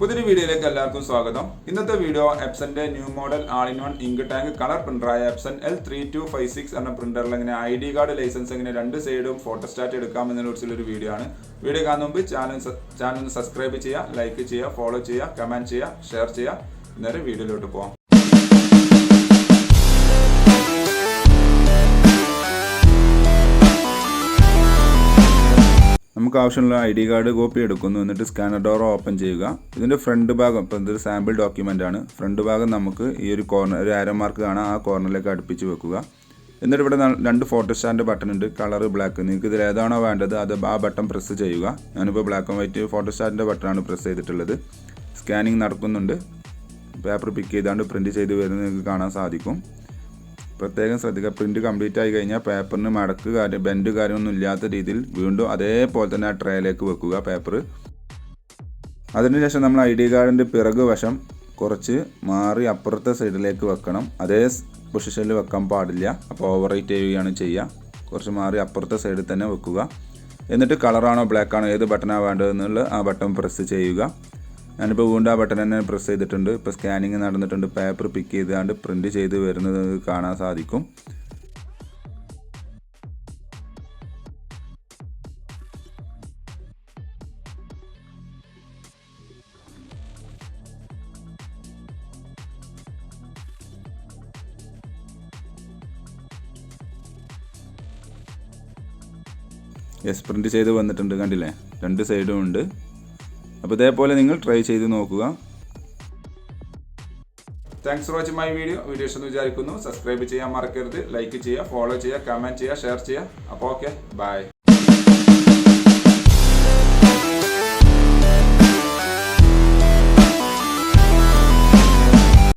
പുതിയൊരു വീഡിയോയിലേക്ക് എല്ലാവർക്കും സ്വാഗതം. ഇന്നത്തെ വീഡിയോ എപ്സന്റെ new model all in one ink tank colour പ്രിന്ററായ എപ്സൺ L3256 എന്ന പ്രിന്ററിൽ എങ്ങനെ ID കാർഡ് ലൈസൻസ് എങ്ങനെ രണ്ട് സൈഡും ഫോട്ടോസ്റ്റാറ്റ് എടുക്കാമെന്നതിനെ കുറിച്ചുള്ളൊരു വീഡിയോ ആണ്. വീഡിയോ കാണുന്ന മുമ്പ് ചാനൽ സബ്സ്ക്രൈബ് ചെയ്യുക, ലൈക്ക് ചെയ്യുക, ഫോളോ ചെയ്യുക, കമന്റ് ചെയ്യുക, ഷെയർ ചെയ്യുക. നേരെ വീഡിയോയിലോട്ട് പോകാം. നമുക്ക് ആവശ്യമുള്ള ID കാർഡ് കോപ്പി എടുക്കുന്നു. എന്നിട്ട് സ്കാനർ ഡോർ ഓപ്പൺ ചെയ്യുക. ഇതിൻ്റെ ഫ്രണ്ട് ഭാഗം, ഇപ്പോൾ ഇതൊരു സാമ്പിൾ ഡോക്യുമെൻ്റ് ആണ്. ഫ്രണ്ട് ഭാഗം നമുക്ക് ഈ ഒരു കോർണർ, ഒരു ആരോ മാർക്ക് കാണാം, ആ കോർണറിലേക്ക് അടുപ്പിച്ച് വെക്കുക. എന്നിട്ട് ഇവിടെ രണ്ട് ഫോട്ടോസ്റ്റാറ്റിൻ്റെ ബട്ടൺ ഉണ്ട്, കളർ ബ്ലാക്ക്. നിങ്ങൾക്ക് ഇതിൽ ഏതാണോ വേണ്ടത് അത് ആ ബട്ടൺ പ്രസ് ചെയ്യുക. ഞാനിപ്പോൾ ബ്ലാക്ക് ആൻഡ് വൈറ്റ് ഫോട്ടോസ്റ്റാറ്റിൻ്റെ ബട്ടണാണ് പ്രസ് ചെയ്തിട്ടുള്ളത്. സ്കാനിങ് നടക്കുന്നുണ്ട്. പേപ്പർ പിക്ക് ചെയ്താണ്ട് പ്രിൻറ്റ് ചെയ്ത് വരുന്നത് നിങ്ങൾക്ക് കാണാൻ സാധിക്കും. പ്രത്യേകം ശ്രദ്ധിക്കുക, പ്രിൻറ്റ് കംപ്ലീറ്റ് ആയി കഴിഞ്ഞാൽ പേപ്പറിന് മടക്ക് ബെൻഡ് കാര്യമൊന്നും ഇല്ലാത്ത രീതിയിൽ വീണ്ടും അതേപോലെ തന്നെ ആ ട്രേയിലേക്ക് വെക്കുക പേപ്പർ. അതിനുശേഷം നമ്മൾ ID കാർഡിൻ്റെ പിറകു വശം കുറച്ച് മാറി അപ്പുറത്തെ സൈഡിലേക്ക് വെക്കണം. അതേ പൊസിഷനിൽ വെക്കാൻ പാടില്ല, അപ്പോൾ ഓവർ റൈറ്റ് ചെയ്യുകയാണ് ചെയ്യുക. കുറച്ച് മാറി അപ്പുറത്തെ സൈഡിൽ തന്നെ വെക്കുക. എന്നിട്ട് കളറാണോ ബ്ലാക്ക് ആണോ ഏത് ബട്ടണാണ് വേണ്ടതെന്നുള്ള ആ ബട്ടൺ പ്രസ് ചെയ്യുക. ഞാനിപ്പോൾ വീണ്ടും ആ ബട്ടൺ തന്നെ പ്രസ് ചെയ്തിട്ടുണ്ട്. ഇപ്പോൾ സ്കാനിങ് നടന്നിട്ടുണ്ട്. പേപ്പർ പിക്ക് ചെയ്താണ്ട് പ്രിൻറ്റ് ചെയ്ത് വരുന്നത് കാണാൻ സാധിക്കും. പ്രിൻറ്റ് ചെയ്ത് വന്നിട്ടുണ്ട്, കണ്ടില്ലേ? രണ്ട് സൈഡും ഉണ്ട്. അപ്പോൾ ഇതേപോലെ നിങ്ങൾ ട്രൈ ചെയ്ത് നോക്കുക. Thanks for watching my video. Videos എന്ന് വിചാരിക്കുന്നു. സബ്സ്ക്രൈബ് ചെയ്യാൻ മറക്കരുത്, ലൈക്ക് ചെയ്യുക, ഫോളോ ചെയ്യുക, കമൻറ്റ് ചെയ്യുക, ഷെയർ ചെയ്യുക. അപ്പോൾ ഓക്കെ, ബൈ.